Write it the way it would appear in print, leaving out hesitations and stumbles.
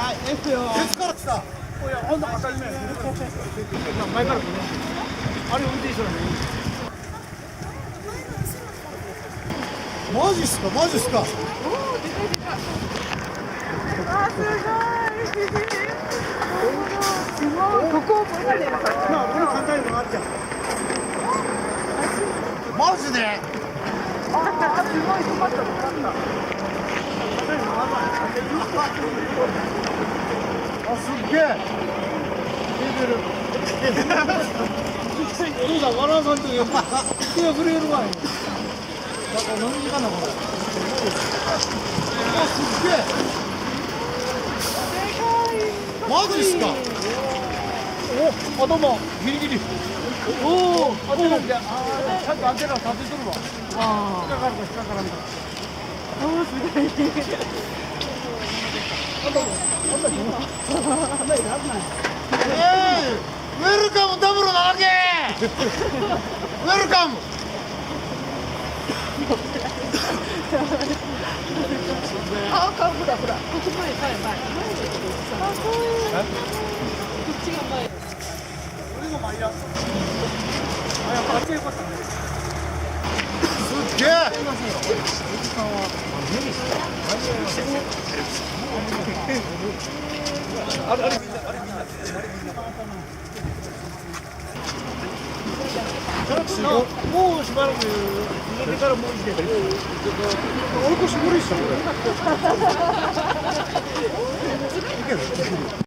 はい、F よ。鉄から来た。いや、ほんと当たり前や。前から来る。あれ運転手なんで。マジっすか、マジっすか。あ、すごい。すごい。ここを越えたね。なあ、これ簡単にもあっちゃう。マジで。あ、すごい。止まった。簡単にもあんまり。あ、すっげえ。お父さん、笑わさんとよく。手が震えるわよ。なんか飲み時間だこれ。あ、すっげえ。マジっすか。お、どうも、ギリギリ。おお、アンテナみたい。ちゃんとアンテナ立てとるわ。引っかかるか引っかからんか。ウェルカムダブルなわけ。ウェルカム。あ、顔ほら。こっち前。あ、そういう。こっちが前。俺が前や。あ、やっぱあっちがよかったね。すっげえ。あれみんな。もうしばらく入れてからもう一回。俺これ絞りした。